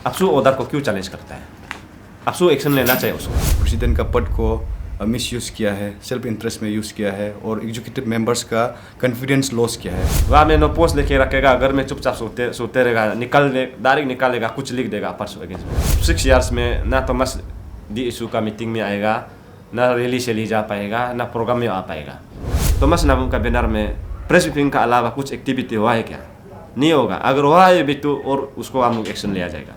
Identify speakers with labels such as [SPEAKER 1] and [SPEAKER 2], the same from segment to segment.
[SPEAKER 1] आपसू order को क्यों challenge करता है? आपसू एक्शन लेना चाहिए उसको।
[SPEAKER 2] प्रेसिडेंट का पद को मिस यूज़ किया है, सेल्फ इंटरेस्ट में यूज़ किया है और एग्जीक्यूटिव मेंबर्स का कॉन्फिडेंस लॉस किया है।
[SPEAKER 1] वहाँ में नो पोस्ट लेके रखेगा, घर में चुपचाप सोते रहेगा, डायरेक्ट निकालेगा, कुछ लिख देगा परसों अगेंस्ट में। 6 years में ना तो मस डी इशू का मीटिंग में आएगा, ना रैली से ली जा पाएगा, ना प्रोग्राम में आ पाएगा। तो मस नाबम का बैनर में प्रेस ब्रीफिंग का अलावा कुछ एक्टिविटी हुआ है क्या? नहीं होगा। अगर हुआ है भी तो और उसको हम लोग एक्शन लिया जाएगा।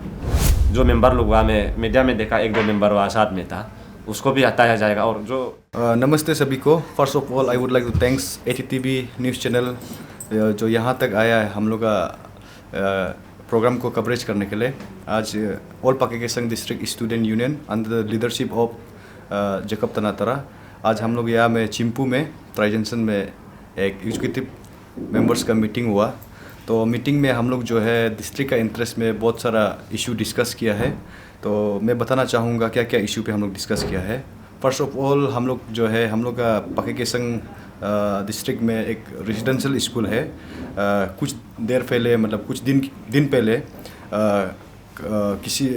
[SPEAKER 1] जो मेंबर लोग वहाँ में मीडिया में देखा, 1-2 मेंबर वहाँ साथ में था, उसको भी हटाया जाएगा। और जो
[SPEAKER 2] नमस्ते सभी को। First of all I would like to thanks ATTV news channel जो यहाँ तक आया है हम लोग का प्रोग्राम को कवरेज करने के लिए। आज all Pakke Kessang district student union under the leadership of Jacob Tanatara, आज हम लोग यहाँ में चिंपू में ट्राइजेंसन में एक एग्जीक्यूटिव मेंबर्स का मीटिंग हुआ। तो मीटिंग में हम लोग जो है डिस्ट्रिक्ट का इंटरेस्ट में बहुत सारा इशू डिस्कस किया है। तो मैं बताना चाहूँगा क्या क्या इशू पे हम लोग डिस्कस किया है। फर्स्ट ऑफ ऑल हम लोग जो है हम लोग का पाके केसंग डिस्ट्रिक्ट में एक रेजिडेंशियल स्कूल है। कुछ देर पहले मतलब कुछ दिन पहले किसी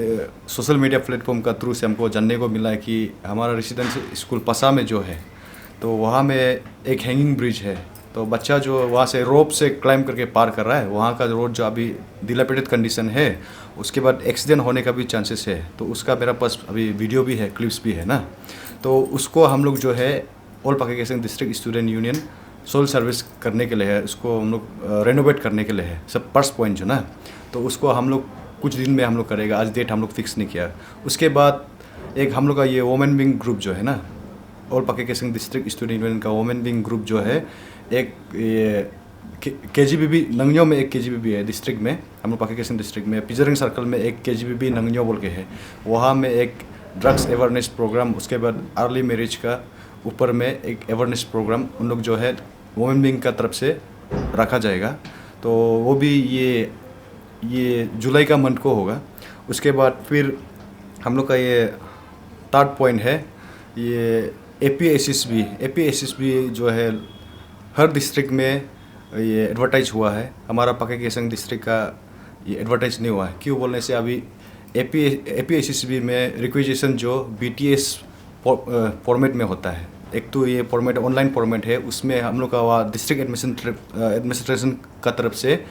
[SPEAKER 2] सोशल मीडिया प्लेटफॉर्म का थ्रू से हमको जानने को मिला है कि हमारा रेजिडेंशियल स्कूल पसा में जो है तो वहाँ में एक हैंगिंग ब्रिज है। तो बच्चा जो वहाँ से रोप से क्लाइम करके पार कर रहा है, वहाँ का रोड जो अभी डिलेपिडेटेड कंडीशन है, उसके बाद एक्सीडेंट होने का भी चांसेस है। तो उसका मेरा पास अभी वीडियो भी है, क्लिप्स भी है ना। तो उसको हम लोग जो है all Pakke Kessang district student union sole service करने के लिए है, उसको हम लोग रेनोवेट करने के लिए है सब फर्स्ट पॉइंट जो ना। तो उसको हम लोग कुछ दिन में हम लोग करेगा, आज डेट हम लोग फिक्स नहीं किया। उसके बाद एक हम लोग का ये वोमेन विंग ग्रुप जो है ना, all Pakke Kessang district student union का वोमेन विंग ग्रुप जो है, एक ये KGBB नंगन्यो में एक KGBB है डिस्ट्रिक्ट में, हम लोग पाके केसंग डिस्ट्रिक्ट में पिजरिंग सर्कल में एक KGBB नंगन्यो बोल के है। वहाँ में एक ड्रग्स अवेयरनेस प्रोग्राम, उसके बाद अर्ली मैरिज का ऊपर में एक अवेयरनेस प्रोग्राम उन लोग जो है वोमेन विंग का तरफ से रखा जाएगा। तो वो भी ये जुलाई का मंथ को होगा। उसके बाद फिर हम लोग का ये थर्ड पॉइंट है ये APSSB जो है हर डिस्ट्रिक्ट में ये एडवर्टाइज हुआ है। हमारा पाके केसंग डिस्ट्रिक्ट का ये एडवर्टाइज नहीं हुआ है। क्यों बोलने से अभी APSSB में रिक्वेजिशन जो BTS फॉर्मेट में होता है। एक तो ये फॉर्मेट ऑनलाइन फॉर्मेट है, उसमें हम लोग का वहाँ डिस्ट्रिक्ट एडमिनिस्ट्रेशन का तरफ से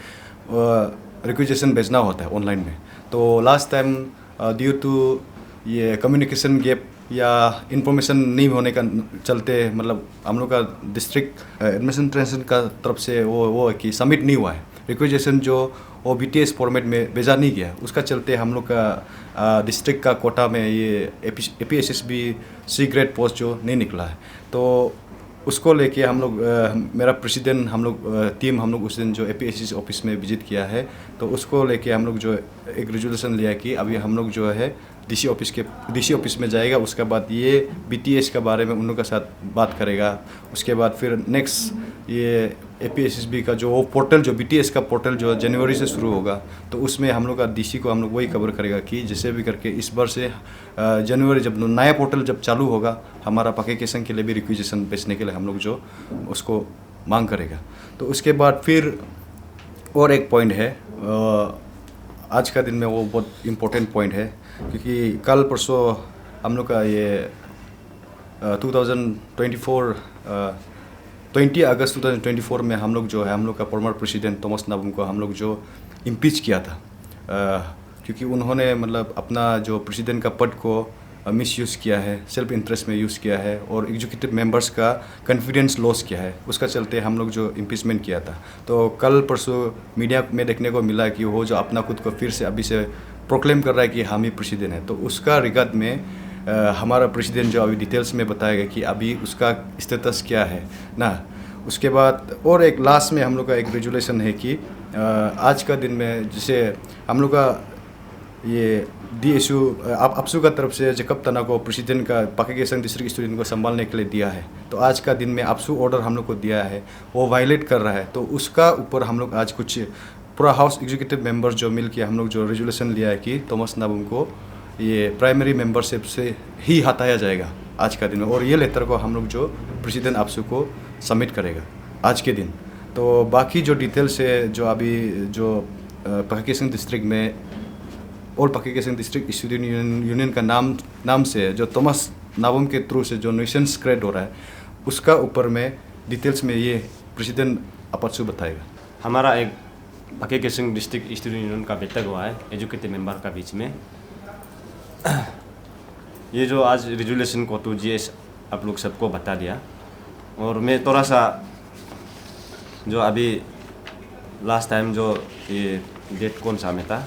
[SPEAKER 2] रिक्वेजिशन भेजना होता है ऑनलाइन में। तो लास्ट टाइम ड्यू टू ये कम्युनिकेशन गैप या इंफॉर्मेशन नहीं होने का चलते, मतलब हम लोग का डिस्ट्रिक्ट एडमिनिस्ट्रेशन का तरफ से वो है कि सबमिट नहीं हुआ है रिक्वेजिशन, जो वो BTS फॉर्मेट में भेजा नहीं गया। उसका चलते हम लोग का डिस्ट्रिक्ट का कोटा में ये APSSB C ग्रेड पोस्ट जो नहीं निकला है। तो उसको लेके हम लोग मेरा प्रेसिडेंट हम लोग टीम हम लोग उस दिन जो APSSB ऑफिस में विजिट किया है। तो उसको लेके हम लोग जो एक रेजोल्यूशन लिया कि अभी हम लोग जो है DC ऑफिस में जाएगा। उसके बाद ये BTS के बारे में उन लोगों के साथ बात करेगा। उसके बाद फिर नेक्स्ट ये APSSB का जो वो पोर्टल जो BTS का पोर्टल जो जनवरी से शुरू होगा, तो उसमें हम लोग का DC को हम लोग वही कवर करेगा कि जैसे भी करके इस बार से जनवरी जब नया पोर्टल जब चालू होगा, हमारा पाके केसंग के लिए भी रिक्वेजिशन भेजने के लिए हम लोग जो उसको मांग करेगा। तो उसके बाद फिर और एक पॉइंट है आज का दिन में, वो बहुत इम्पोर्टेंट पॉइंट है क्योंकि कल परसों हम लोग का ये 20 अगस्त 2024 में हम लोग जो है हम लोग का फॉर्मर प्रेसिडेंट थॉमस नाबम को हम लोग जो इम्पीच किया था क्योंकि उन्होंने मतलब अपना जो प्रेसिडेंट का पद को मिस यूज़ किया है, सेल्फ इंटरेस्ट में यूज़ किया है और एग्जीक्यूटिव मेंबर्स का कॉन्फिडेंस लॉस किया है। उसका चलते हम लोग जो इम्पीचमेंट किया था। तो कल परसों मीडिया में देखने को मिला कि वो जो अपना खुद को फिर से अभी से प्रोक्लेम कर रहा है कि हम ही प्रेसिडेंट है। तो उसका रिगार्ड में हमारा प्रेसिडेंट जो अभी डिटेल्स में बताएगा कि अभी उसका स्टेटस क्या है ना। उसके बाद और एक लास्ट में हम लोग का एक रेजुलेशन है कि आज का दिन में जैसे हम लोग का ये DSU अपसू का तरफ से जेकब तना को प्रेसिडेंट का पाके केसंग डिस्ट्रिक्ट स्टूडेंट को संभालने के लिए दिया है। तो आज का दिन में अपसू ऑर्डर हम लोग को दिया है, वो वायलेट कर रहा है। तो उसका ऊपर हम लोग आज कुछ पूरा हाउस एग्जीक्यूटिव मेंबर्स जो मिल के हम लोग जो रेजुलेशन लिया है कि थॉमस नाबम को ये प्राइमरी मेंबरशिप से ही हटाया जाएगा आज का दिन में। और ये लेटर को हम लोग जो प्रेसिडेंट अपसू को सबमिट करेगा आज के दिन। तो बाकी जो डिटेल्स है जो अभी जो पाके केसंग डिस्ट्रिक्ट में ऑल पाके केसिंग डिस्ट्रिक्ट स्टूडेंट यूनियन का नाम से जो थॉमस नाबम के थ्रू से जो न्यूसेंस क्रिएट हो रहा है उसका ऊपर में डिटेल्स में ये प्रेसिडेंट अपाचू बताएगा।
[SPEAKER 1] हमारा एक पाके केसिंग डिस्ट्रिक्ट स्टूडेंट यूनियन का बैठक हुआ है एजुकेटिव मेंबर का बीच में। ये जो आज रेजुलेशन को तो जीएस आप लोग सबको बता दिया, और मैं थोड़ा सा जो अभी लास्ट टाइम जो ये डेट कौन सा में था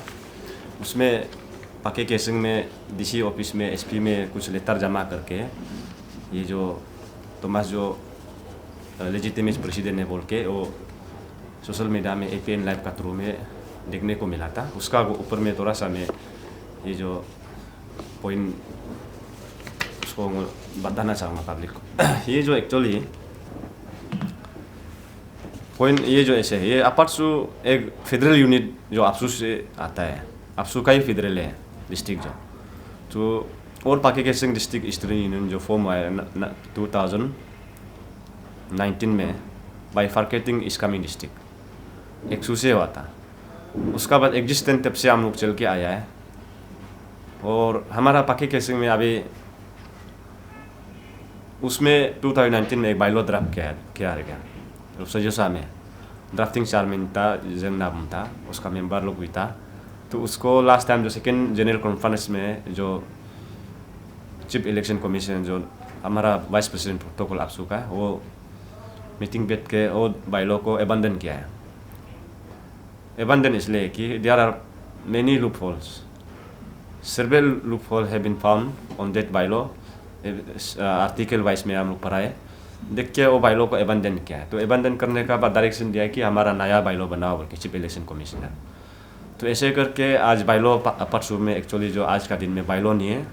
[SPEAKER 1] उसमें पाके केसिंग में डीसी ऑफिस में एसपी में कुछ लेटर जमा करके ये जो थॉमस जो लेजिटिमेट प्रेसिडेंट है बोल के वो सोशल मीडिया में एपीएन लाइव का थ्रू में देखने को मिला था। उसका ऊपर में थोड़ा सा मैं ये जो पॉइंट उसको बताना चाहूँगा पब्लिक को। ये जो एक्चुअली पॉइंट ये जो ऐसे है, ये अपाचू एक फेडरल यूनिट जो आपसू से आता है, आपसू का ही फेडरल है डिस्ट्रिक्ट जो तो। और पाके केसिंग डिस्ट्रिक्ट स्टूडेंट यूनियन जो फॉर्म हुआ है 2019 में बाइफार्केटिंग इस्कामी डिस्ट्रिक्ट एक से हुआ था। उसका बाद एग्जिस्टेंट तब से हम लोग चल के आया है। और हमारा पाके केसिंग में अभी उसमें 2019 में एक बाइलो ड्राफ्ट किया गया सजोसा में ड्राफ्टिंग चेयरमैन था जन नाम था, उसका मेंबर लोग भी था। तो उसको लास्ट टाइम जो सेकेंड जनरल कॉन्फ्रेंस में जो चीफ इलेक्शन कमीशन जो हमारा वाइस प्रेसिडेंट प्रोटोकॉल आपसू का वो मीटिंग बैठ के वो बाइलो को एबंडन किया है। एबंडन इसलिए कि there are many loopholes, several loophole have been found on that bylaw. Article wise में हम लोग पढ़ाए, देख के वो बाइलो को एबंडन किया है। तो एबंडन करने का बाद डायरेक्शन दिया है कि हमारा नया बाइलो बनाओ बोल के चीफ इलेक्शन कमिश्नर। तो ऐसे करके आज बाइलो परसों में एक्चुअली जो आज का दिन में बाइलो नहीं है,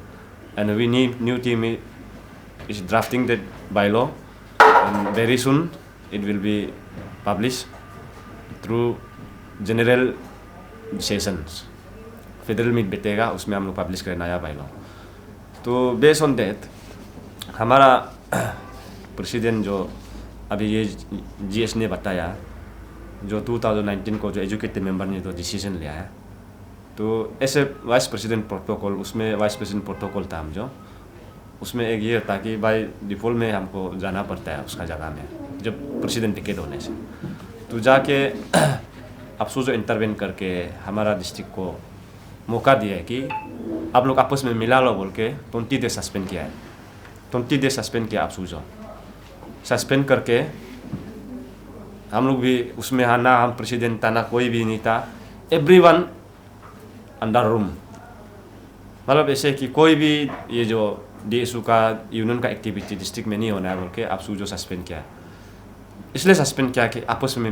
[SPEAKER 1] and we new team is drafting that bylaw and very soon it will be publish through general sessions. Federal meet बैठेगा उसमें हम लोग पब्लिश करें नया बाइलो। तो बेस्ड ऑन दैट हमारा प्रेसिडेंट जो अभी ये जीएस ने बताया जो 2019 को जो एजुकेटिव मेंबर ने तो डिसीजन लिया है, तो ऐसे वाइस प्रेसिडेंट प्रोटोकॉल उसमें वाइस प्रेसिडेंट प्रोटोकॉल था हम जो उसमें एक ये था कि बाई डिफॉल्ट में हमको जाना पड़ता है उसका जगह में जब प्रेसिडेंट टिकट होने से। तो जाके अफसोस जो इंटरवेन करके हमारा डिस्ट्रिक्ट को मौका दिया है कि आप लोग आपस में मिला लो बोल के 20 डेज सस्पेंड किया है। 20 डेज सस्पेंड किया अफसोस जो सस्पेंड करके हम लोग भी उसमें ना हम प्रेसिडेंट था ना कोई भी नहीं था, एवरीवन अंडर रूम। मतलब ऐसे कि कोई भी ये जो डीएसयू का यूनियन का एक्टिविटी डिस्ट्रिक्ट में नहीं होना है बोल के अफसोस जो सस्पेंड किया, इसलिए सस्पेंड किया कि आपस में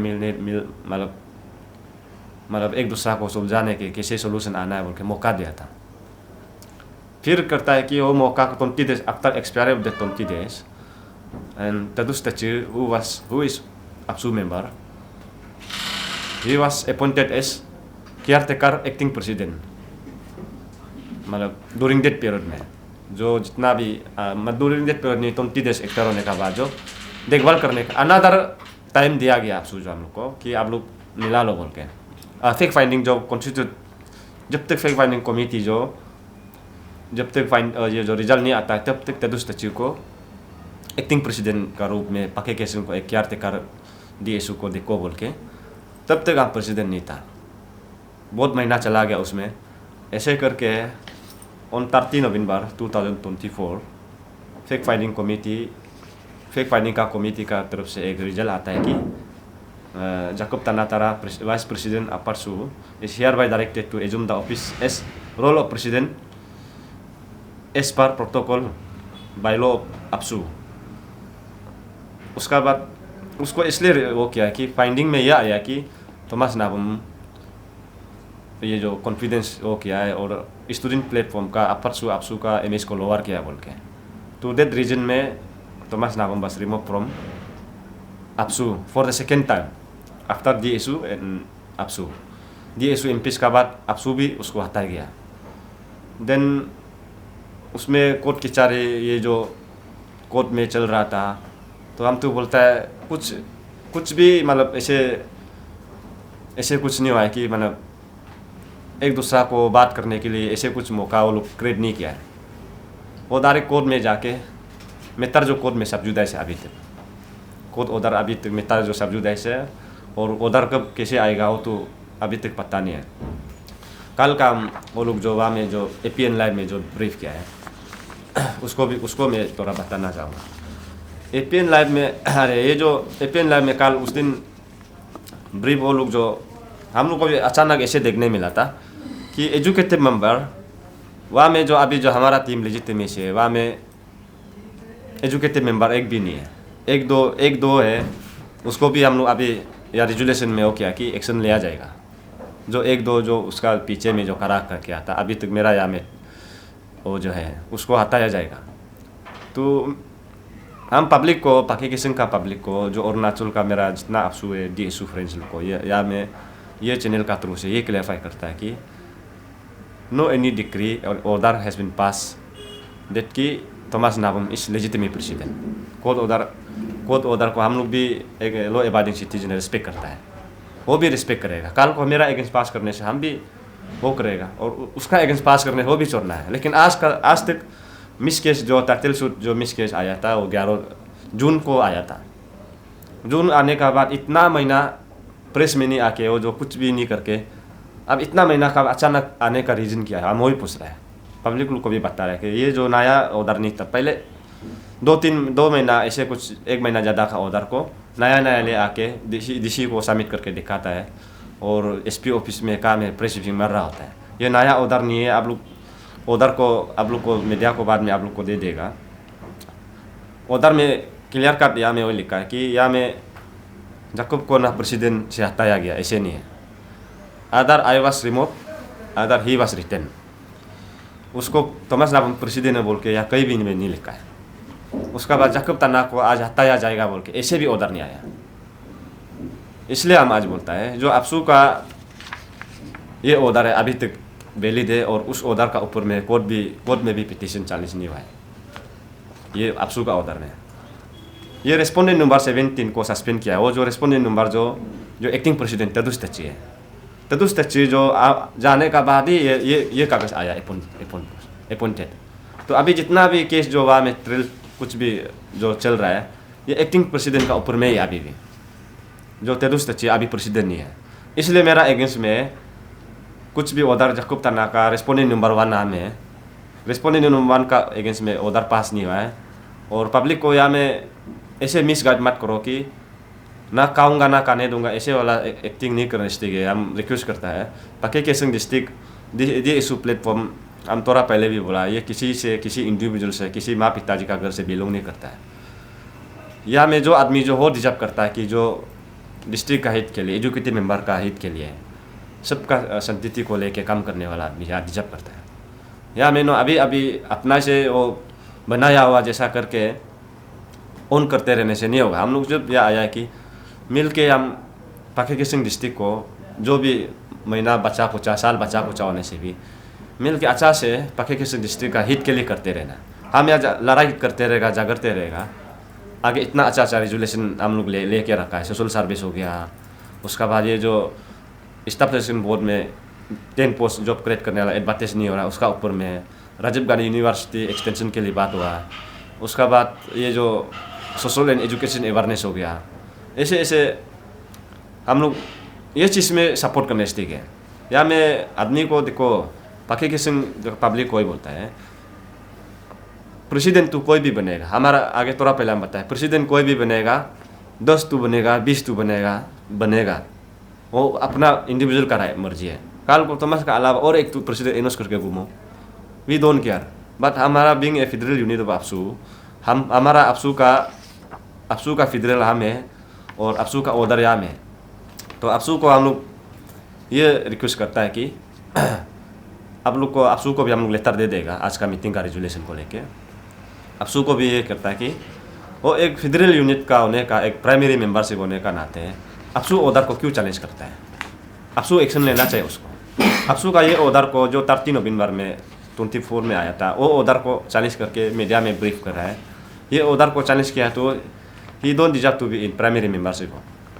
[SPEAKER 1] मतलब एक दूसरा को सुलझाने के कैसे सोल्यूशन आना है बोल के मौका दिया था। फिर करता है कि वो मौका 20 days after expiry of the 20 days and Tadus Tachi who is APSU member, he was appointed as caretaker acting president। मतलब ड्यूरिंग दैट पीरियड में जो जितना भी ड्यूरिंग दैट पीरियड नहीं 20 डेज एक्टर होने का बाद जो देखभाल करने का अनदर टाइम दिया गया APSU जो हम लोग को कि आप लोग मिला लो बोल के। फेक फाइंडिंग जो कॉन्स्टिट्यूट जब तक फेक फाइंडिंग कमेटी जो जब तक ये जो रिजल्ट नहीं आता है तब तक तदुस तची को एक्टिंग प्रेसिडेंट का रूप में पाके केसिंग को एक केयरटेकर डीएसयू को देखो बोल के, तब तक आप प्रेसिडेंट नहीं था। बहुत महीना चला गया उसमें। ऐसे करके ऑन 30 नवंबर 2024 फेक फाइंडिंग का कमेटी का तरफ से एक रिजल्ट आता है कि Jacob Tanatara, Vice President APSU, is hereby directed to assume the office as role of President as per protocol by law of APSU। उसका बाद उसको इसलिए वो किया कि फाइंडिंग में यह आया कि थॉमस नाबम ये जो कॉन्फिडेंस वो किया है और स्टूडेंट प्लेटफॉर्म का APSU का इमेज को लोअर किया बोल के। तो दैट रीजन में Thomas Nabam was remove from APSU for the second time after DSU and APSU। DSU impeach का बाद APSU भी उसको हटाया गया। देन उसमें कोर्ट की चारे ये जो कोर्ट में चल रहा था, तो हम तो बोलता है कुछ भी मतलब ऐसे कुछ नहीं हुआ है कि मतलब एक दूसरा को बात करने के लिए ऐसे कुछ मौका वो लोग क्रिएट नहीं किया है। वो डायरेक्ट कोर्ट में जाके मेतर जो कोर्ट में सब्जुदा है अभी तक, कोर्ट ऑर्डर अभी तक मेतर जो सब्जुदा है, और ऑर्डर कब कैसे आएगा वो तो अभी तक पता नहीं है। कल का वो लोग जो वहाँ में जो APN लाइव में जो ब्रीफ किया है उसको मैं थोड़ा बताना चाहूँगा। APN लाइव में अरे ये जो APN लाइव में कल उस दिन ब्रीफ वो लोग जो हम लोग को भी अचानक ऐसे देखने मिला था कि एजुकेटिव मेंबर वहाँ में जो अभी जो हमारा टीम लेजिटिमेसी है वहाँ में एजुकेटिव मेंबर एक भी नहीं है, एक दो है। उसको भी हम लोग अभी या रेजुलेशन में हो क्या कि एक्शन लिया जाएगा। जो एक दो जो उसका पीछे में जो खड़ा करके आता अभी तक मेरा यहाँ में वो जो है उसको हटाया जाएगा। तो हम पब्लिक को, पाकि किस्म का पब्लिक को, जो अरुणाचल का मेरा जितना अफसू है DSU फ्रेंड्स को या मैं ये चैनल का थ्रू से ये क्लेरिफाई करता है कि नो एनी डिक्री और order has been pass that कि Thomas Nabam is legitimate president. Court order को हम लोग भी एक लॉ अबाइडिंग सिटीजन रिस्पेक्ट करता है, वो भी रिस्पेक्ट करेगा। कल को मेरा अगेंस्ट पास करने से हम भी वो करेगा और उसका अगेंस्ट पास करने वो भी छोड़ना है। लेकिन आज तक मिस केस जो टाइटल सूट जो मिस केस आया था वो 11 जून को आया था। जून आने का बाद इतना महीना प्रेस में नहीं आके वो जो कुछ भी नहीं करके अब इतना महीना का अचानक आने का रीज़न क्या है हम वही पूछ रहे हैं। पब्लिक को भी बता रहे हैं कि ये जो नया ऑर्डर नहीं था, पहले 2 महीना ऐसे कुछ 1 महीना ज़्यादा का ऑर्डर को नया ले आके DC को सबमिट करके दिखाता है और SP ऑफिस में काम है, प्रेस ब्रीफिंग मर रहा होता है। ये नया ऑर्डर नहीं है। आप लोग ऑर्डर को आप लोग को मीडिया को बाद में आप लोग को दे देगा। ऑर्डर में क्लियर कट यहाँ में वो लिखा है कि यहाँ में जैकब को ना प्रेसिडेंट से हटाया गया, ऐसे नहीं है। Other I was remove, other he was written. उसको थॉमस नाबम प्रेसिडेंट बोल के या कहीं भी नहीं लिखा है। उसका बाद जैकब तना को आज हटाया जाएगा बोल के ऐसे भी ऑर्डर नहीं आया। इसलिए हम आज बोलता है जो अफसू का ये ऑर्डर है अभी तक वैलिड है और उस ऑर्डर का ऊपर में कोर्ट में भी पिटीशन चैलेंज नहीं हुआ है। ये अफसू का ऑर्डर में ये रेस्पोंडेंट नंबर 17 को सस्पेंड किया है। वो जो रेस्पोंडेंट नंबर जो एक्टिंग प्रेसिडेंट तदुस तची है, तदुस तची जो जाने का बाद ही ये कागज़ आया अपॉइंटेड। तो अभी जितना भी केस जो वहाँ में ट्रिल कुछ भी जो चल रहा है ये एक्टिंग प्रेसिडेंट का ऊपर में ही अभी भी जो तदुस तची अभी प्रेसिडेंट नहीं है। इसलिए मेरा अगेंस्ट में कुछ भी ऑर्डर जैकब तना का रेस्पोंडेंट नंबर 1 नाम है, रेस्पोंडेंट नंबर 1 का अगेंस्ट में ऑर्डर पास नहीं हुआ है। और पब्लिक को यहाँ में ऐसे मिसगाइड मत करो कि ना खाऊंगा ना खाने दूंगा, ऐसे वाला एक्टिंग नहीं करना चाहिए। हम रिक्वेस्ट करता है पाके केसंग डिस्ट्रिक्ट DSU प्लेटफॉर्म हम थोड़ा पहले भी बोला ये किसी इंडिविजुअल से किसी माँ पिताजी का घर से बिलोंग नहीं करता है। यहाँ में जो आदमी जो हो डिजर्व करता है कि जो डिस्ट्रिक्ट का हित के लिए, एजुकेटिव मेंबर का हित के लिए, सबका संतति को लेके काम करने वाला आदमी यहाँ डिजर्व करता है। यहाँ मैंने अभी अपना से वो बनाया हुआ जैसा करके ऑन करते रहने से नहीं होगा। हम लोग जब यह आया है कि मिल के हम पाके केसंग डिस्ट्रिक्ट को जो भी महीना बचा कुचा साल बचा कुचा होने से भी मिल के अच्छा से पाके केसंग डिस्ट्रिक्ट का हित के लिए करते रहना। हम यहाँ लड़ाई करते रहेगा, जागरते रहेगा। आगे इतना अच्छा रेजुलेशन हम लोग लेके रखा है। सोशल सर्विस हो गया, उसका बाद ये जो स्टाब्लिशिंग बोर्ड में 10 पोस्ट जॉब क्रिएट करने वाला एडवर्टाइज नहीं हो रहा, उसका ऊपर में राजीव गांधी यूनिवर्सिटी एक्सटेंशन के लिए बात हुआ। उसका बाद ये जो सोशल एंड एजुकेशन अवेयरनेस हो गया। ऐसे हम लोग ये चीज़ में सपोर्ट करने से ठीक है। या मैं आदमी को देखो पाके किस्म जो पब्लिक कोई बोलता है प्रेसिडेंट तो कोई भी बनेगा, हमारा आगे थोड़ा पहले हम बताए प्रेसिडेंट कोई भी बनेगा, 10 तो बनेगा, 20 तो बनेगा, वो अपना इंडिविजुअल का मर्जी है। कल को थॉमस का अलावा और एक तो प्रेसिडेंट इनोस करके घूमो, वी डोंट केयर। बट हमारा being a federal unit of AAPSU, हमारा अफसू का फेडरल हम है और अफसू का ऑर्डर यहाँ में। तो अफसू को हम लोग ये रिक्वेस्ट करता है कि आप लोग को अफसू को भी हम लोग लेटर दे देगा आज का मीटिंग का रेजुलेशन को लेके। अफसू को भी ये करता है कि वो एक फेडरल यूनिट का होने का, एक प्राइमरी मेंबरशिप होने का नाते अफसू ऑर्डर को क्यों चैलेंज करता है। अफसू एक्शन लेना चाहिए उसको। अफसू का ये ऑर्डर को जो 30 नवंबर में 24 में आया था, वो ऑर्डर को चैलेंज करके मीडिया में ब्रीफ कर रहा है। ये ऑर्डर को चैलेंज किया तो he don't deserve to be in primary membership.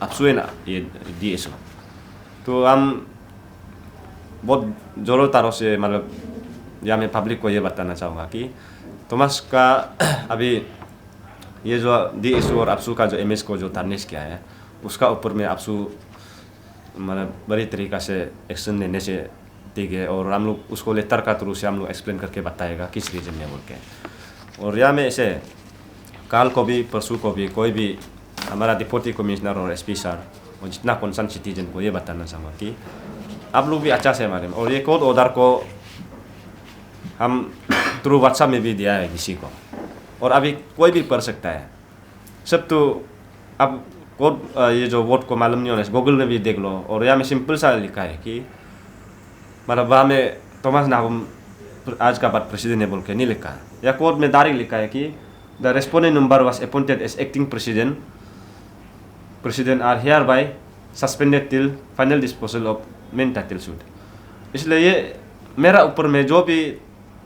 [SPEAKER 1] AAPSU है ना ये DSU। तो हम बहुत ज़ोरों तारों से मतलब या मैं पब्लिक को ये बताना चाहूँगा कि थॉमस का अभी ये जो DSU और अफसू का जो MS को जो टार्निश किया है, उसका ऊपर में अफसू मतलब बड़ी तरीक़ा से एक्शन लेने से ठीक है, और हम लोग उसको लेटर का थ्रू से हम लोग एक्सप्लेन करके बताएगा किस रीजन में बोल के। और या में ऐसे काल को भी परसों को भी कोई भी हमारा डिप्टी कमिश्नर और SP सर और जितना कंसर्न सिटीजन को ये बताना चाहूँगा कि आप लोग भी अच्छा से हमारे में, और ये कोर्ट ऑर्डर को हम थ्रू व्हाट्सएप में भी दिया है किसी को, और अभी कोई भी पढ़ सकता है सब। तो अब कोर्ट ये जो वोट को मालूम नहीं होना, गूगल में भी देख लो, और यहाँ में सिंपल सा लिखा है कि मतलब वहाँ में थॉमस नागुम आज का बाद प्रेसिडेंट है बोल के नहीं लिखा है, या कोर्ट में डायरेक्ट लिखा है कि the respondent number was appointed as acting president are hereby suspended till final disposal of main title suit. इसलिए ये मेरा ऊपर में जो भी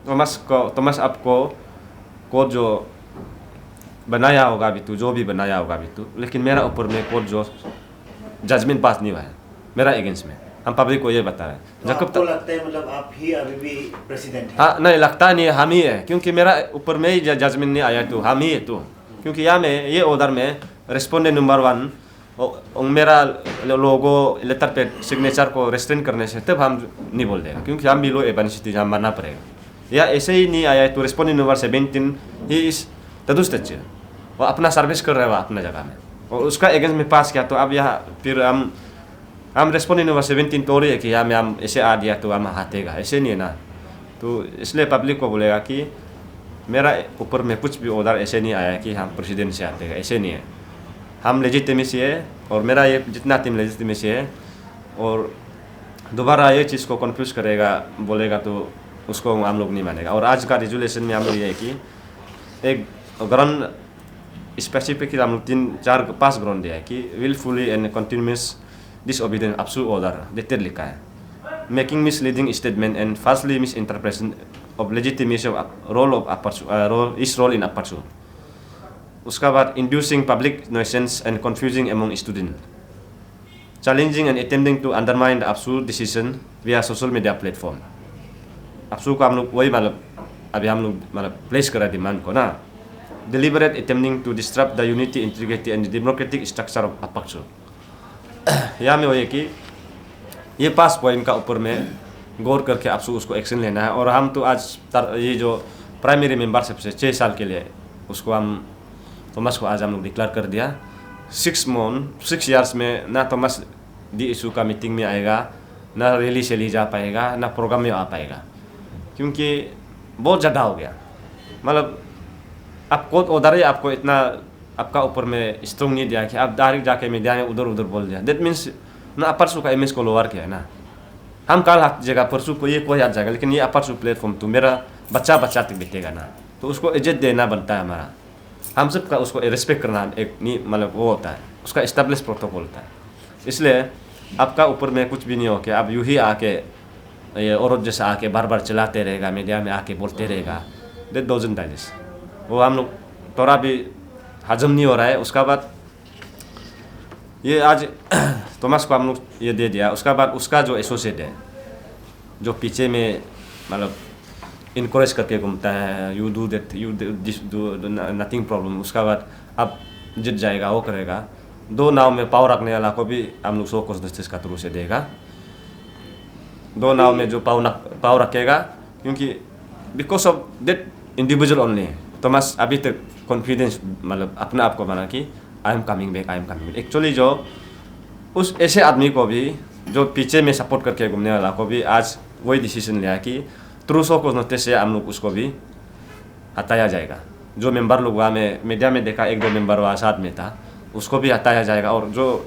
[SPEAKER 1] थॉमस आपको कोर्ट जो बनाया होगा अभी तो, जो भी बनाया होगा अभी तो, लेकिन मेरा ऊपर में कोर्ट जो जजमेंट पास नहीं हुआ है मेरा अगेंस्ट में, हम पब्लिक को ये बता रहे हैं।
[SPEAKER 3] तो आपको लगता है मतलब आप ही अभी भी प्रेसिडेंट हैं?
[SPEAKER 1] हाँ, नहीं लगता नहीं, हम ही है, क्योंकि मेरा ऊपर में ही जजमेंट नहीं आया तो हम ही है तो, क्योंकि यहाँ में ये ऑर्डर में रेस्पोंडेंट नंबर 1 मेरा लोगो लेटर पे सिग्नेचर को रेस्ट्रेन करने से तब हम नहीं बोल देगा, क्योंकि हम भी लो एबेंसिटी जहाँ मानना पड़ेगा। या ऐसे ही नहीं आया तो रेस्पोंडेंट नंबर 17 ही इस तदुस्त वो अपना सर्विस कर रहा है अपना जगह में, और उसका अगेंस्ट में पास किया, तो अब यहाँ फिर हम रेस्पोंडेंट नंबर 17 तो रही है कि यहाँ में हम ऐसे आ दिया तो हम हाथेगा, ऐसे नहीं है ना। तो इसलिए पब्लिक को बोलेगा कि मेरा ऊपर में कुछ भी ऑर्डर ऐसे नहीं आया कि हम प्रेसिडेंट से आतेगा, ऐसे नहीं है। हम लेजिटिमेसी है, और मेरा ये जितना टीम लेजिटिमेसी है, और दोबारा ये चीज़ को कन्फ्यूज़ करेगा बोलेगा तो उसको हम लोग नहीं मानेगा। और आज का रेजुलेशन में हम लोग ये है कि एक ग्राउंड स्पेसिफिक हम लोग 3-4-5 ग्राउंड दिया है कि wilfully and continuous disobedient absolute order detail लिखा है, making misleading statement and falsely misinterpretation of legitimacy of role in aperture। उसका बाद inducing public nuisance and confusing among students, challenging and attempting to undermine the absolute decision via social media platform। absolute को हम लोग वही मतलब अभी हम लोग मतलब प्लेस करा डिमांड को ना, deliberate attempting to disrupt the unity, integrity and democratic structure of aperture। यहाँ में वही है कि ये 5 पॉइंट का ऊपर में गौर करके आपसे उसको एक्शन लेना है। और हम तो आज ये जो प्राइमरी मेंबरशिप से 6 साल के लिए उसको हम थॉमस को आज हम लोग डिक्लेयर कर दिया। 6 ईयर्स में ना थॉमस DSU का मीटिंग में आएगा, ना रैली से ली जा पाएगा, ना प्रोग्राम में आ पाएगा, क्योंकि बहुत ज़्यादा हो गया। मतलब आप कोर्ट ऑर्डर ही आपको इतना आपका ऊपर में स्ट्रॉन्ग नहीं दिया कि आप डायरेक्ट जाके मीडिया में उधर उधर बोल दिया। दैट मीन्स ना परसों का MS को लोअर किया है ना, हम कल हाथ जगह परसों को ये कोई हाथ जाएगा, लेकिन ये परसों प्लेटफॉर्म तो मेरा बच्चा तक बीतेगा ना, तो उसको इज्जत देना बनता है हमारा। हम सब का उसको रिस्पेक्ट करना एक नहीं मतलब वो होता है, उसका इस्टेब्लिश प्रोटोकॉल होता है। इसलिए आपका ऊपर में कुछ भी नहीं हो के आप यूँ ही आके ये औरत जैसा आके बार बार चलाते रहेगा, मीडिया में आके बोलते रहेगा, दैट डजंट डाइजेस्ट। वो हम लोग थोड़ा भी हजम नहीं हो रहा है। उसका बाद ये आज थॉमस को हम लोग ये दे दिया, उसका बाद उसका जो एसोसिएट है जो पीछे में मतलब इनकरेज करके घूमता है, you do that, you this do nothing problem, उसका बाद अब जीत जाएगा, वो करेगा। 2 नाव में पाव रखने वाला को भी हम लोग 100 कोस जस्टिस का थ्रू से देगा। 2 नाव में जो पाव रखेगा, क्योंकि because of that individual only Thomas अभी तक कॉन्फिडेंस मतलब अपने आप को बना कि I am coming back, I am coming back. Actually जो उस ऐसे आदमी को भी जो पीछे में सपोर्ट करके घूमने वाला को भी आज वही डिसीजन लिया कि थ्रू 100 कोस नोटिस से हम लोग उसको भी हटाया जाएगा। जो मेंबर लोग वहाँ में मीडिया में देखा 1-2 मेंबर वहाँ साथ में था, उसको भी हटाया जाएगा। और जो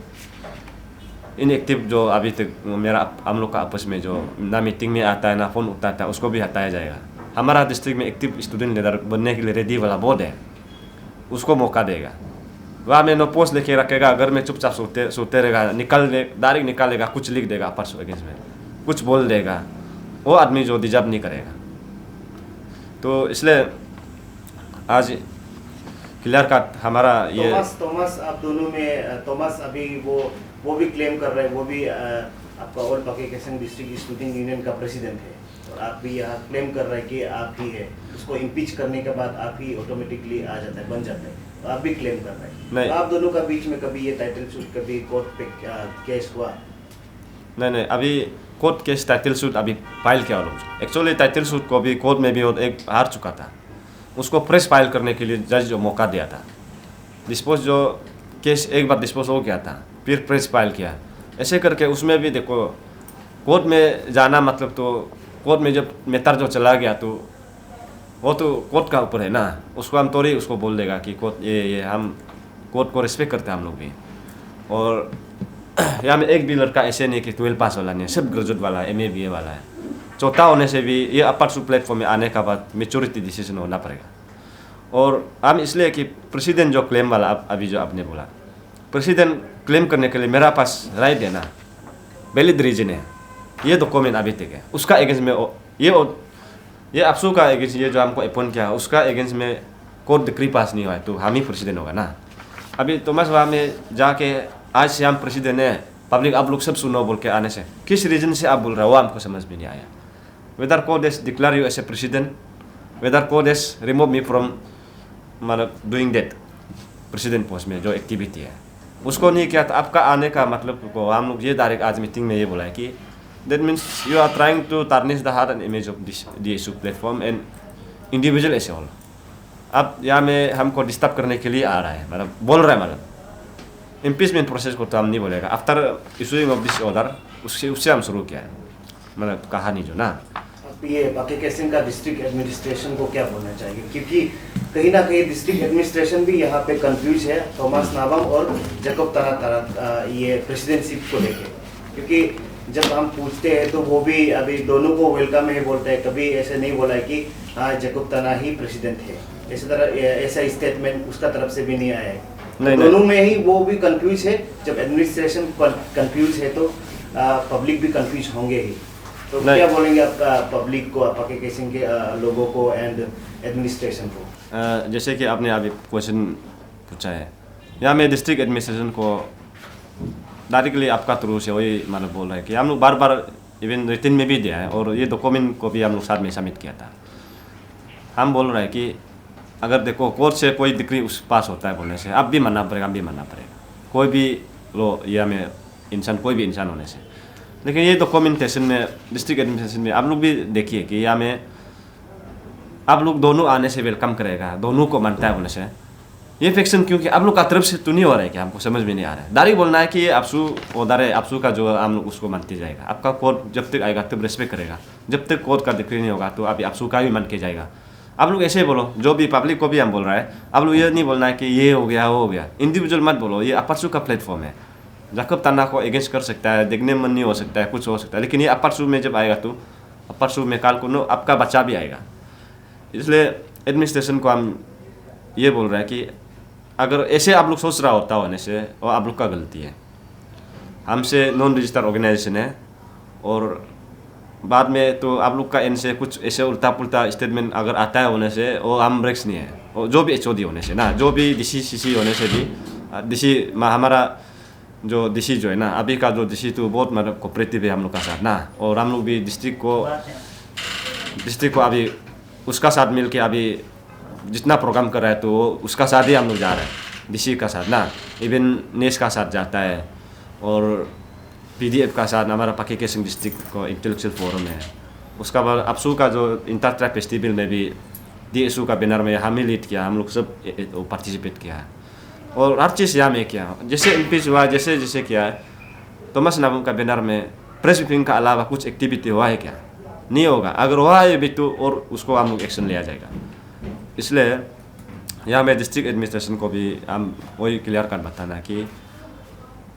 [SPEAKER 1] इनएक्टिव जो अभी तक मेरा हम लोग का आपस में जो ना मीटिंग में आता है ना फ़ोन उठाता है, उसको भी हटाया जाएगा। हमारा डिस्ट्रिक्ट में एक्टिव स्टूडेंट लीडर बनने के लिए रेडी वाला बोर्ड है, उसको मौका देगा। वहाँ में नो पोस्ट लेके रखेगा, अगर मैं चुपचाप सोते रहेगा, डायरेक्ट निकालेगा, कुछ लिख देगा परसों अगेंस्ट में, कुछ बोल देगा, वो आदमी जो डिजर्व नहीं करेगा। तो इसलिए आज क्लियर कट हमारा ये
[SPEAKER 3] थॉमस आप दोनों में थॉमस अभी वो भी क्लेम कर रहे हैं, वो भी आपका all Pakke Kessang district student union का प्रेसिडेंट है और आप भी यहाँ क्लेम कर रहे हैं कि आप ही है, उसको इम्पीच करने के बाद आप ही ऑटोमेटिकली आ जाता है, बन जाता है, तो आप भी क्लेम कर रहे हैं। तो आप दोनों का बीच में कभी ये टाइटल सूट कभी कोर्ट पे केस हुआ?
[SPEAKER 1] नहीं, अभी कोर्ट केस टाइटल सूट अभी फाइल किया लोग। एक्चुअली टाइटल सूट को भी कोर्ट में भी एक हार चुका था, उसको प्रेस फाइल करने के लिए जज जो मौका दिया था, डिस्पोज जो केस एक बार डिस्पोज हो गया था, फिर प्रेस फाइल किया, ऐसे करके उसमें भी देखो कोर्ट में जाना मतलब तो कोर्ट में जब मैटर जो चला गया तो वो तो कोर्ट का ऊपर है ना, उसको हम थोड़ी उसको बोल देगा कि कोर्ट ये हम कोर्ट को रिस्पेक्ट करते हैं हम लोग भी। और यहाँ में एक भी लड़का ऐसे नहीं कि 12 पास वाला नहीं, सब ग्रेजुएट वाला है, MA BA वाला है। चौथा होने से भी ये अपर सू प्लेटफॉर्म में आने का बाद मेच्योरिटी डिसीजन होना पड़ेगा। और हम इसलिए कि प्रेसिडेंट जो क्लेम वाला अभी जो आपने बोला, प्रेसिडेंट क्लेम करने के लिए मेरा पास राइट देना वैलिड रीजन है, ये डॉक्यूमेंट अभी तक है, उसका अगेंस्ट में ये अफसू का अगेंस्ट ये जो हमको अपॉइंट किया उसका अगेंस्ट में कोर्ट डिक्री पास नहीं हुआ है तो हम ही प्रेसिडेंट होगा ना। अभी तोमस वहाँ में जाके आज से हम प्रेसिडेंट है, पब्लिक आप लोग सब सुनो बोल के आने से किस रीजन से आप बोल रहे हो, वो हमको समझ में नहीं आया। Whether court has declare you as a president, whether court has remove me from मतलब डूइंग दैट प्रेसिडेंट पोस्ट में जो एक्टिविटी है उसको नहीं किया। तो आपका आने का मतलब को हम लोग ये डायरेक्ट आज मीटिंग में ये बोला है कि that means you are trying to tarnish the heart and image of the issue platform and individual as a whole. अब यहाँ में हमको डिस्टर्ब करने के लिए आ रहा है, मतलब बोल रहा है, मतलब इम्पीचमेंट प्रोसेस को तो हम नहीं बोलेगा। After issuing of this order उससे हम शुरू किया है, मतलब कहानी जो ना।
[SPEAKER 3] अब ये पाके केसिंग का डिस्ट्रिक्ट एडमिनिस्ट्रेशन को क्या बोलना चाहिए, क्योंकि कहीं ना कहीं डिस्ट्रिक्ट एडमिनिस्ट्रेशन भी यहाँ पे कंफ्यूज है थॉमस नाबम और जैकब ताना ये प्रेसिडेंटशिप को लेके, क्योंकि जब हम पूछते हैं तो वो भी अभी दोनों को वेलकम है बोलते हैं, कभी ऐसे नहीं बोला है कि हाँ जैकब ताना ही प्रेसिडेंट है, इस तरह ऐसा स्टेटमेंट उसका तरफ से भी नहीं आया है। दोनों में ही वो भी कंफ्यूज है, जब एडमिनिस्ट्रेशन कंफ्यूज है तो पब्लिक भी कंफ्यूज होंगे ही। तो क्या बोलेंगे आप पब्लिक को, पाके केसिंग के लोगों को एंड एडमिनिस्ट्रेशन को?
[SPEAKER 1] जैसे कि आपने अभी क्वेश्चन पूछा है, यहाँ मैं डिस्ट्रिक्ट एडमिनिस्ट्रेशन को डायरेक्टली आपका थ्रू से वही मतलब बोल रहा है कि हम लोग बार बार इवन रिटन में भी दिया है और ये डॉक्यूमेंट को भी हम लोग साथ में सबमिट किया था। हम बोल रहे हैं कि अगर देखो कोर्ट से कोई डिग्री उस पास होता है बोलने से आप भी मानना पड़ेगा, हम भी मानना पड़ेगा, कोई भी लो या में इंसान कोई भी इंसान होने से। लेकिन ये डॉक्यूमेंटेशन में डिस्ट्रिक्ट एडमिनिस्ट्रेशन में आप लोग भी देखिए कि यहाँ में आप लोग दोनों आने से वेलकम करेगा, दोनों को मानता है बोलने से ये फिक्शन क्योंकि आप लोग का तरफ से तो नहीं हो रहा है कि हमको समझ में नहीं आ रहा है। डायरेक्ट बोलना है कि ये अफसू ऑर्डर है, अफसू का जो हम लोग उसको मानते जाएगा। आपका कोर्ट जब तक आएगा तब रेस्पेक्ट करेगा, जब तक कोर्ट का डिक्री नहीं होगा तो अभी अफसू का भी मान के जाएगा। आप लोग ऐसे बोलो, जो भी पब्लिक को भी हम बोल रहा है, आप लोग ये नहीं बोलना है कि ये हो गया वो हो गया, इंडिविजुअल मत बोलो। ये अपर सू का प्लेटफॉर्म है, जैकब ताना को अगेंस्ट कर सकता है, देखने में नहीं हो सकता है, कुछ हो सकता है, लेकिन ये अपर सू में जब आएगा तो अपर सू में काल को नो आपका बच्चा भी आएगा। इसलिए एडमिनिस्ट्रेशन को हम ये बोल रहे हैं कि अगर ऐसे आप लोग सोच रहा होता होने से और आप लोग का गलती है। हमसे नॉन रजिस्टर्ड ऑर्गेनाइजेशन है और बाद में तो आप लोग का इनसे कुछ ऐसे उल्टा पुल्टा स्टेटमेंट अगर आता है होने से और हम ब्रेक्स नहीं है, और जो भी HOD होने से ना, जो भी DC CC होने से भी DC हमारा जो DC जो है ना, अभी का जो DC तो बहुत मतलब कोऑपरेटिव है हम लोग का साथ ना, और हम लोग भी डिस्ट्रिक्ट को अभी उसका साथ मिल के अभी जितना प्रोग्राम कर रहा है तो उसका साथ ही हम लोग जा रहे हैं, DC का साथ ना, इवन नेस का साथ जाता है और PDF का साथ हमारा पाके केसिंग डिस्ट्रिक्ट को इंटेलेक्चुअल फोरम है। उसका बाद अफसू का जो इंटर ट्राइब फेस्टिवल में भी DSU का बैनर में हम ही लीड किया, हम लोग सब पार्टिसिपेट किया है और हर चीज़ यहाँ में किया। जैसे इम्पीच हुआ, जैसे जैसे किया है, थॉमस नाबम का बैनर में प्रेस ब्रीफिंग का अलावा कुछ एक्टिविटी हुआ है क्या? नहीं होगा। अगर हुआ है भी तो और उसको हम लोग एक्शन लिया जाएगा। इसलिए यहाँ में डिस्ट्रिक्ट एडमिनिस्ट्रेशन को भी हम वही क्लियर कर बताना कि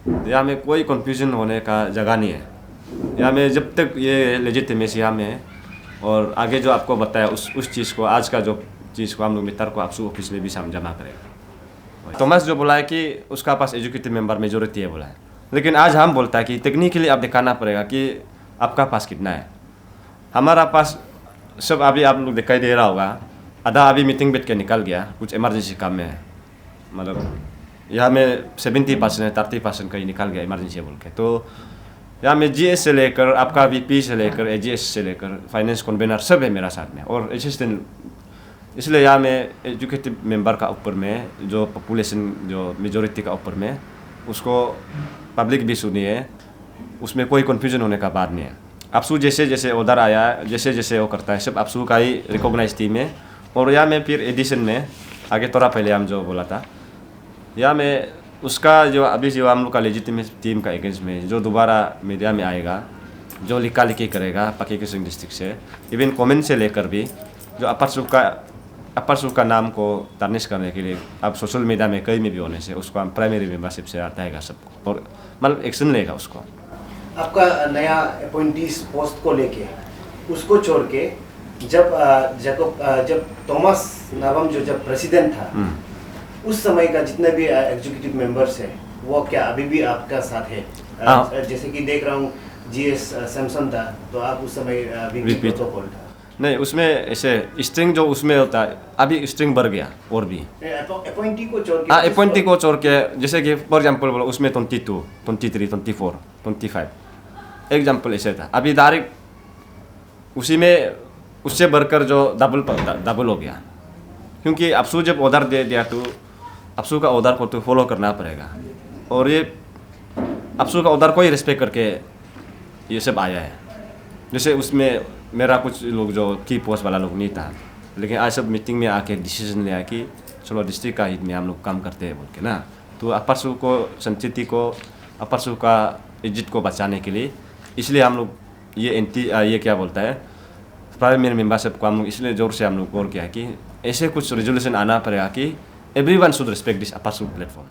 [SPEAKER 1] यहाँ में कोई कंफ्यूजन होने का जगह नहीं है। यहाँ में जब तक ये लेजिटिमेसी यहाँ में है और आगे जो आपको बताया उस चीज़ को, आज का जो चीज़ को हम लोग मित्र को आपसू ऑफिस में भी जमा करेगा। थॉमस जो बोला है कि उसका पास एजुकेटिव मेंबर मेजोरिटी है बोला है, लेकिन आज हम बोलता है कि टेक्निकली आप दिखाना पड़ेगा कि आपका पास कितना है। हमारा पास सब अभी आप लोग दिखाई दे रहा होगा, आधा अभी मीटिंग बैठ के निकल गया, कुछ इमरजेंसी काम में है, मतलब यहाँ में 70% है, 30% कहीं निकल गया इमरजेंसी बोल के। तो यहाँ में GS से लेकर आपका VP से लेकर AGS से लेकर फाइनेंस कन्वेनर सब है मेरा साथ में, और असिस्टेंट। इसलिए यहाँ में एजुकेटिव मेंबर का ऊपर में जो पॉपुलेशन जो मेजोरिटी का ऊपर में उसको पब्लिक भी सुनी है, उसमें कोई कन्फ्यूजन होने का बात नहीं है। आपसू जैसे जैसे ऑर्डर आया, जैसे जैसे वो करता है सब आपसू का ही रिकॉग्नाइज टीम है। और यहाँ में फिर एडिशन में आगे थोड़ा पहले हम जो बोला था, यहाँ में उसका जो अभी जो हम लोग का लेजिटिमेट टीम का अगेंस्ट में जो दोबारा मीडिया में आएगा, जो लिखा लिखी करेगा पाक्के केसंग डिस्ट्रिक्ट से, इवन कमेंट से लेकर भी जो अपर सूख का नाम को तार्निश करने के लिए अब सोशल मीडिया में कहीं में भी होने से उसको हम प्राइमरी मेंबरशिप से हटाएगा सबको, और मतलब एक्शन लेगा उसको।
[SPEAKER 3] आपका नया अपॉइंटीज पोस्ट को लेके उसको छोड़ के जब थॉमस नाबाम जो जब प्रेसिडेंट था उस समय का जितने भी एग्जीक्यूटिव मेंबर्स हैं वो क्या अभी भी आपका साथ है? जैसे कि देख रहा हूँ GS सैमसन था तो आप उस समय VP प्रोटोकॉल था।
[SPEAKER 1] नहीं, उसमें ऐसे स्ट्रिंग जो उसमें होता है अभी स्ट्रिंग बढ़ गया और भी
[SPEAKER 3] अपॉइंटी को छोड़ के।
[SPEAKER 1] अपॉइंटी को छोड़ के जैसे कि फॉर एग्जाम्पल बोलो उसमें 22, 23, 24, 25 एग्जाम्पल ऐसे था। अभी डायरेक्ट उसी में उससे बढ़कर जो डबल हो गया, क्योंकि अफसू जब ऑर्डर दे दिया तो अफसू का ऑर्डर को तो फॉलो करना पड़ेगा, और ये अफसू का ऑर्डर को ही रिस्पेक्ट करके ये सब आया है। जैसे उसमें मेरा कुछ लोग जो की पोस्ट वाला लोग नहीं था, लेकिन आज सब मीटिंग में आके डिसीजन लिया कि चलो डिस्ट्रिक्ट का हित में हम लोग काम करते हैं बोल के ना, तो अपर सू को संस्कृति को अपर सू का इज्जत को बचाने के लिए इसलिए हम लोग ये क्या बोलता है प्राइमरी मेंबरशिप को हम लोग इसलिए जोर से हम लोग गौर किया कि ऐसे कुछ रेजोल्यूशन आना पड़ेगा कि everyone should respect this upper sue platform.